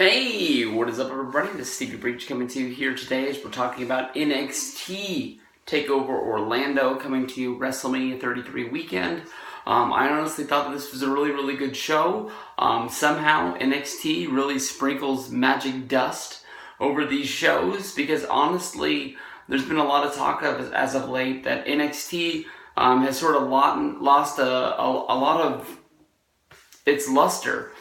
Hey, what is up everybody? This is Stevie Breach coming to you here today as we're talking about NXT TakeOver Orlando coming to you WrestleMania 33 weekend. I honestly thought that this was a really good show. Somehow NXT really sprinkles magic dust over these shows because honestly there's been a lot of talk as of late that NXT has sort of lost a lot of its luster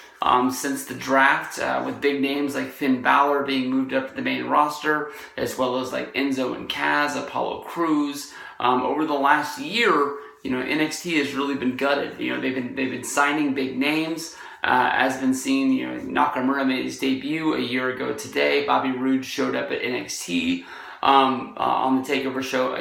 since the draft, with big names like Finn Balor being moved up to the main roster, as well as like Enzo and Kaz, Apollo Crews. Over the last year, NXT has really been gutted. They've been signing big names. As been seen, Nakamura made his debut a year ago today. Bobby Roode showed up at NXT on the TakeOver show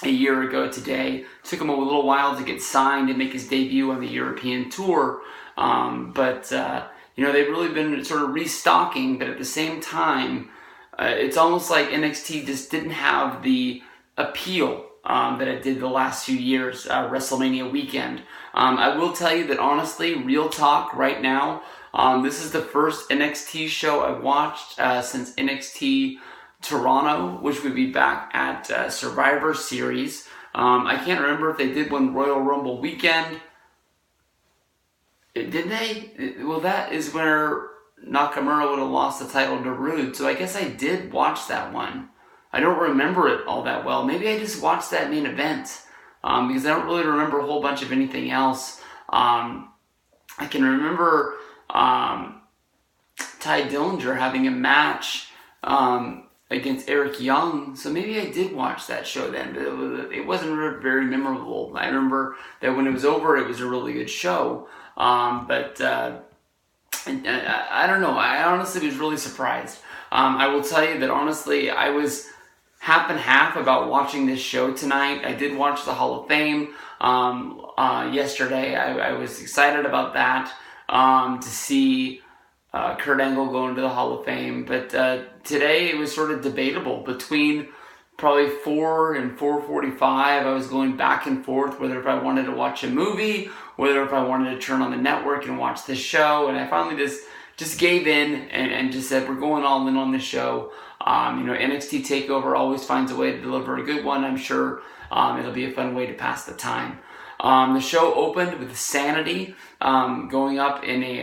a year ago today. Took him a little while to get signed and make his debut on the European tour. But they've really been sort of restocking, but at the same time, it's almost like NXT just didn't have the appeal that it did the last few years, WrestleMania weekend. I will tell you that honestly, real talk right now, this is the first NXT show I've watched since NXT Toronto, which would be back at Survivor Series. I can't remember if they did one Royal Rumble weekend. Did they? Well, that is where Nakamura would have lost the title to Roode, so I guess I did watch that one. I don't remember it all that well. Maybe I just watched that main event because I don't really remember a whole bunch of anything else. I can remember Ty Dillinger having a match against Eric Young, so maybe I did watch that show then, but it wasn't very memorable. I remember that when it was over, it was a really good show, but I don't know. I honestly was really surprised. I will tell you that honestly, I was half and half about watching this show tonight. I did watch the Hall of Fame yesterday. I was excited about that to see Kurt Angle go into the Hall of Fame, but today it was sort of debatable between probably 4 and 4:45. I was going back and forth whether if I wanted to watch a movie, whether if I wanted to turn on the network and watch this show, and I finally just gave in and just said we're going all in on this show. NXT TakeOver always finds a way to deliver a good one. I'm sure it'll be a fun way to pass the time. The show opened with Sanity going up in a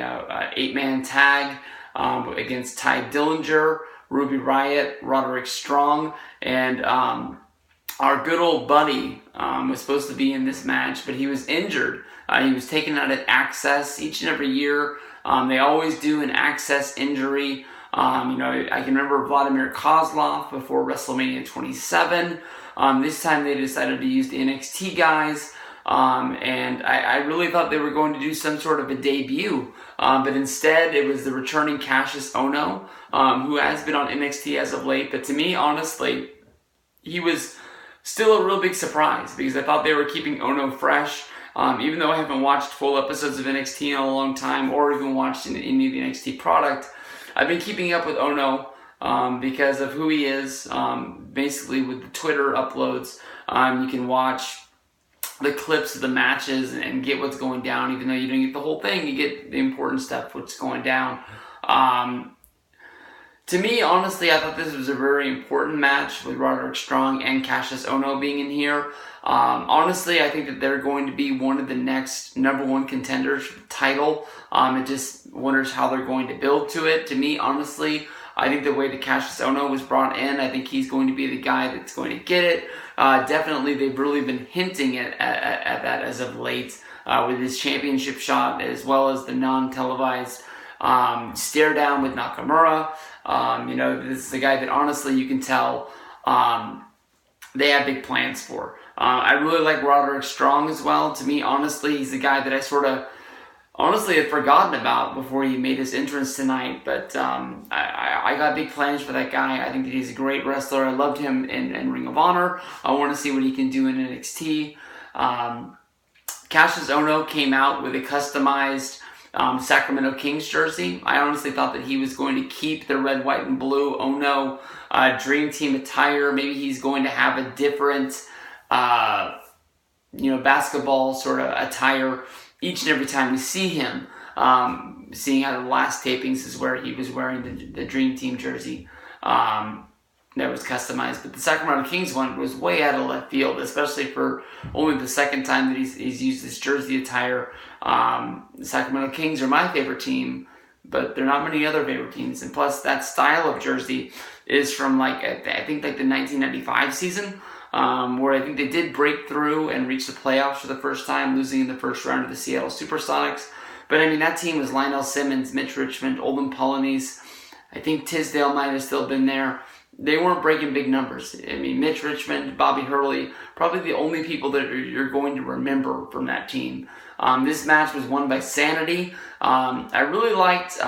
8-man tag against Ty Dillinger, Ruby Riott, Roderick Strong, and our good old buddy was supposed to be in this match, but he was injured. He was taken out at Access each and every year. They always do an Access injury. I can remember Vladimir Kozlov before WrestleMania 27. This time they decided to use the NXT guys. And I really thought they were going to do some sort of a debut, but instead it was the returning Cassius Ohno, who has been on NXT as of late. But to me, honestly, he was still a real big surprise because I thought they were keeping Ohno fresh. Even though I haven't watched full episodes of NXT in a long time or even watched any of the NXT product, I've been keeping up with Ohno because of who he is. Basically with the Twitter uploads, you can watch the clips of the matches and get what's going down. Even though you don't get the whole thing, you get the important stuff, what's going down. To me, honestly, I thought this was a very important match with Roderick Strong and Cassius Ohno being in here. Honestly, I think that they're going to be one of the next #1 contenders for the title. It just wonders how they're going to build to it. To me, honestly, I think the way that Cassius Ohno was brought in, I think he's going to be the guy that's going to get it. Definitely, they've really been hinting at that as of late with his championship shot, as well as the non-televised stare down with Nakamura. This is a guy that honestly you can tell they have big plans for. I really like Roderick Strong as well. To me, honestly, he's the guy that I sort of honestly had forgotten about before he made his entrance tonight, but I got big plans for that guy. I think that he's a great wrestler. I loved him in Ring of Honor. I want to see what he can do in NXT. Cassius Ohno came out with a customized Sacramento Kings jersey. I honestly thought that he was going to keep the red, white, and blue Ohno Dream Team attire. Maybe he's going to have a different basketball sort of attire each and every time we see him. seeing how the last tapings is where he was wearing the Dream Team jersey that was customized. But the Sacramento Kings one was way out of left field, especially for only the second time that he's used this jersey attire. The Sacramento Kings are my favorite team, but there are not many other favorite teams. And plus, that style of jersey is from I think the 1995 season, where I think they did break through and reach the playoffs for the first time, losing in the first round to the Seattle Supersonics. But I mean, that team was Lionel Simmons, Mitch Richmond, Olden Polynice. I think Tisdale might have still been there. They weren't breaking big numbers. I mean, Mitch Richmond, Bobby Hurley, probably the only people that you're going to remember from that team. This match was won by Sanity. I really liked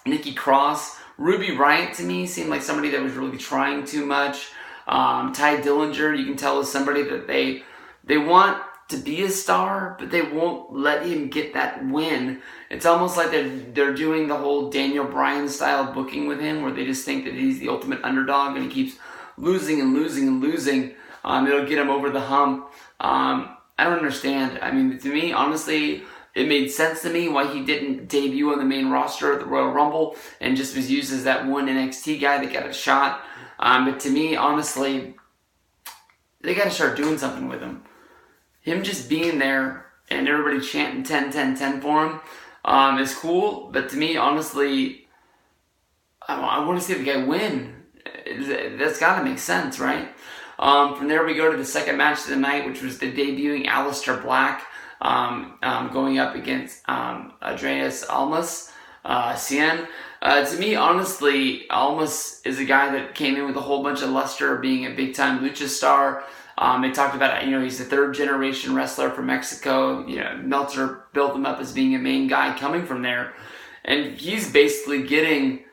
Nikki Cross. Ruby Riott, to me, seemed like somebody that was really trying too much. Ty Dillinger, you can tell, is somebody that they want to be a star, but they won't let him get that win. It's almost like they're doing the whole Daniel Bryan style booking with him, where they just think that he's the ultimate underdog and he keeps losing and losing and losing. It'll get him over the hump. I don't understand. I mean, to me, honestly, it made sense to me why he didn't debut on the main roster at the Royal Rumble and just was used as that one NXT guy that got a shot. But to me, honestly, they got to start doing something with him. Him just being there and everybody chanting 10, 10, 10 for him is cool. But to me, honestly, I want to see the guy win. That's got to make sense, right? From there, we go to the second match of the night, which was the debuting Aleister Black going up against Andreas Almas. Cien. To me, honestly, Almas is a guy that came in with a whole bunch of luster, being a big-time lucha star. They talked about, he's a third-generation wrestler from Mexico. Meltzer built him up as being a main guy coming from there. And he's basically getting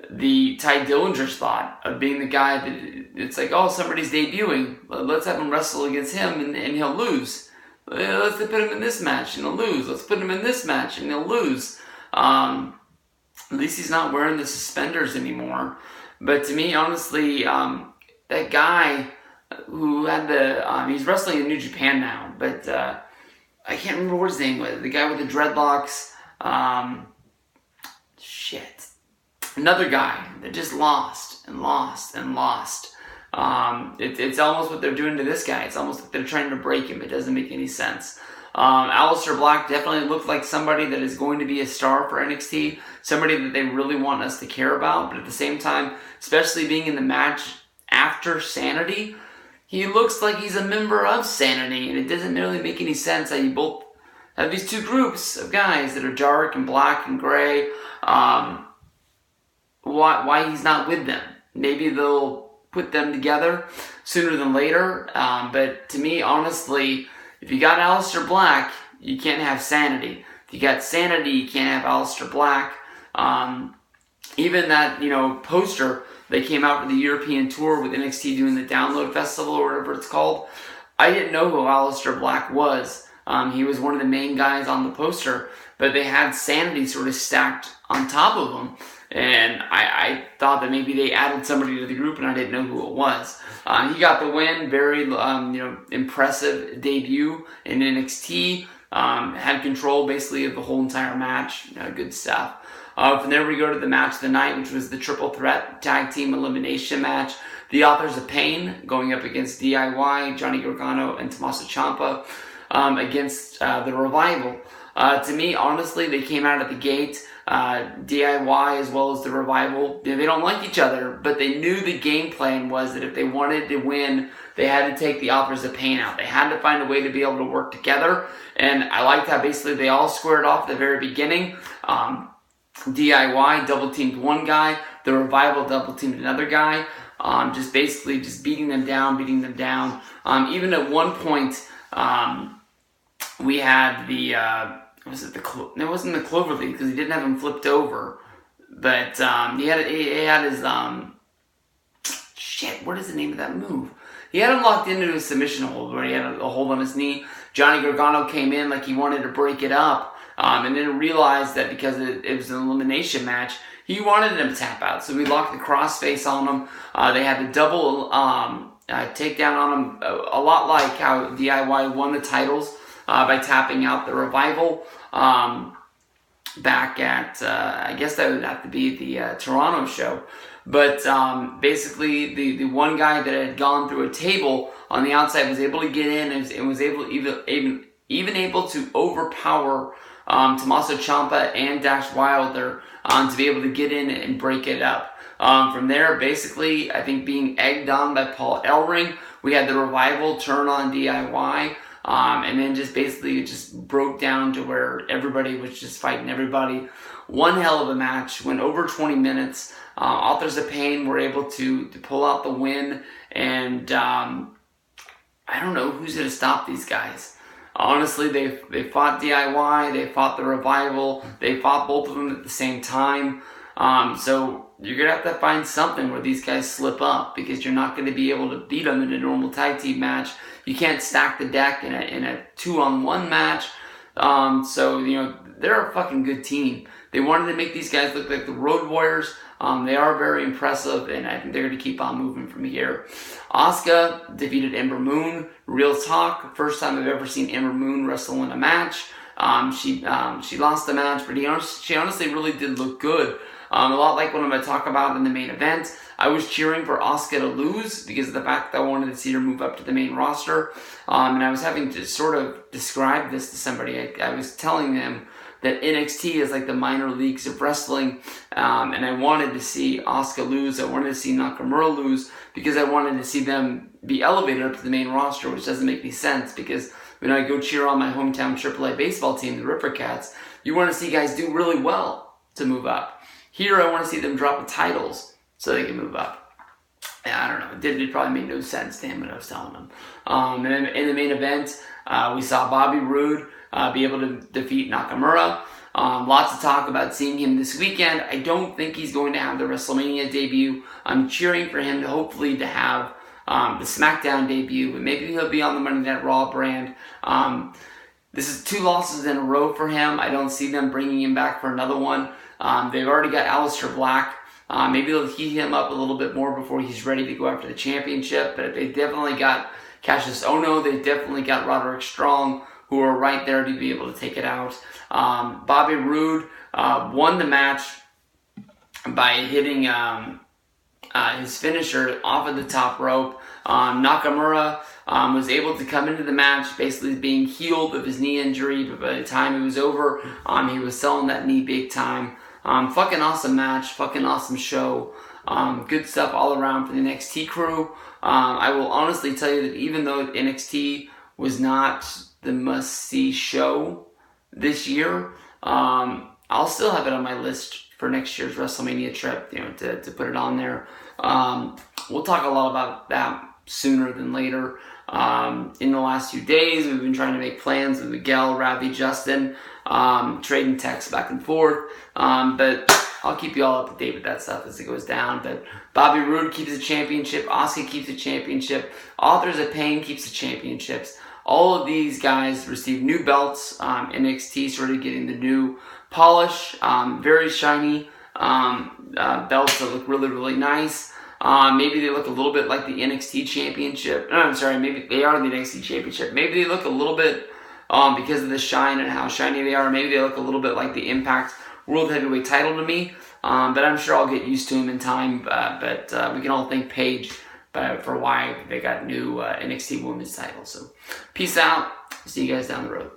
the Ty Dillinger spot of being the guy that it's like, oh, somebody's debuting. Let's have him wrestle against him and he'll lose. Let's put him in this match and he'll lose. Let's put him in this match and he'll lose. At least he's not wearing the suspenders anymore. But to me, honestly, that guy who had he's wrestling in New Japan now, but I can't remember what his name was. The guy with the dreadlocks. Another guy that just lost and lost and lost. It's almost what they're doing to this guy. It's almost like they're trying to break him. It doesn't make any sense. Aleister Black definitely looked like somebody that is going to be a star for NXT, somebody that they really want us to care about, but at the same time, especially being in the match after Sanity, he looks like he's a member of Sanity, and it doesn't really make any sense how you both have these two groups of guys that are dark and black and gray. Why he's not with them? Maybe they'll put them together sooner than later, but to me, honestly, if you got Aleister Black, you can't have Sanity. If you got Sanity, you can't have Aleister Black. Even that, poster they came out for the European tour with NXT doing the Download Festival or whatever it's called. I didn't know who Aleister Black was. He was one of the main guys on the poster, but they had Sanity sort of stacked on top of him. And I thought that maybe they added somebody to the group, and I didn't know who it was. He got the win, very impressive debut in NXT. Had control basically of the whole entire match. Good stuff. From there we go to the match of the night, which was the Triple Threat Tag Team Elimination match. The Authors of Pain going up against DIY, Johnny Gargano, and Tommaso Ciampa against the Revival. To me, honestly, they came out of the gate. DIY as well as the Revival, they don't like each other, but they knew the game plan was that if they wanted to win, they had to take the Authors of Pain out. They had to find a way to be able to work together, and I liked how basically they all squared off at the very beginning. DIY double-teamed one guy, the Revival double-teamed another guy, just beating them down. Even at one point, we had the... it wasn't the Clover League because he didn't have him flipped over, but he had his what is the name of that move? He had him locked into a submission hold where he had a hold on his knee. Johnny Gargano came in like he wanted to break it up, and then realized that because it was an elimination match, he wanted him to tap out. So we locked the crossface on him. They had the double takedown on him, a lot like how DIY won the titles. By tapping out the Revival. back at, I guess that would have to be the Toronto show. But basically, the one guy that had gone through a table on the outside was able to get in and was able to even able to overpower Tommaso Ciampa and Dash Wilder to be able to get in and break it up. From there, basically, I think being egged on by Paul Ellering, we had the Revival turn on DIY. And then just basically it just broke down to where everybody was just fighting everybody. One hell of a match, went over 20 minutes. Authors of Pain were able to pull out the win, and I don't know who's going to stop these guys. Honestly, they fought DIY, they fought the Revival, they fought both of them at the same time. So you're going to have to find something where these guys slip up, because you're not going to be able to beat them in a normal tag team match. You can't stack the deck in a 2-on-1 match. So, you know, they're a fucking good team. They wanted to make these guys look like the Road Warriors. They are very impressive, and I think they're going to keep on moving from here. Asuka defeated Ember Moon. Real talk, first time I've ever seen Ember Moon wrestle in a match. She lost the match, but she honestly really did look good. A lot like what I'm going to talk about in the main event. I was cheering for Asuka to lose because of the fact that I wanted to see her move up to the main roster. And I was having to sort of describe this to somebody. I was telling them that NXT is like the minor leagues of wrestling. And I wanted to see Asuka lose. I wanted to see Nakamura lose because I wanted to see them be elevated up to the main roster, which doesn't make any sense because when I go cheer on my hometown AAA baseball team, the Ripper Cats, you want to see guys do really well to move up. Here, I want to see them drop the titles so they can move up. Yeah, I don't know. It probably made no sense to him when I was telling him. And then in the main event, we saw Bobby Roode be able to defeat Nakamura. Lots of talk about seeing him this weekend. I don't think he's going to have the WrestleMania debut. I'm cheering for him to hopefully to have the SmackDown debut, but maybe he'll be on the Monday Night Raw brand. This is 2 losses in a row for him. I don't see them bringing him back for another one. They've already got Aleister Black. Maybe they'll heat him up a little bit more before he's ready to go after the championship. But they definitely got Cassius Ohno. They definitely got Roderick Strong, who are right there to be able to take it out. Bobby Roode won the match by hitting his finisher off of the top rope. Nakamura was able to come into the match basically being healed of his knee injury, but by the time it was over, he was selling that knee big time. Fucking awesome match, fucking awesome show. Good stuff all around for the NXT crew. I will honestly tell you that even though NXT was not the must-see show this year, I'll still have it on my list for next year's WrestleMania trip, you know, to put it on there. We'll talk a lot about that sooner than later. In the last few days, we've been trying to make plans with Miguel, Ravi, Justin, trading texts back and forth. But I'll keep you all up to date with that stuff as it goes down. But Bobby Roode keeps the championship. Asuka keeps the championship. Authors of Pain keeps the championships. All of these guys receive new belts. NXT sort of getting the new polish. Very shiny belts that look really, really nice. Maybe they look a little bit like the NXT Championship. No, I'm sorry. Maybe they are the NXT Championship. Maybe they look a little bit, because of the shine and how shiny they are, maybe they look a little bit like the Impact World Heavyweight title to me. But I'm sure I'll get used to them in time. But we can all thank Paige for why they got new NXT Women's title. So peace out. See you guys down the road.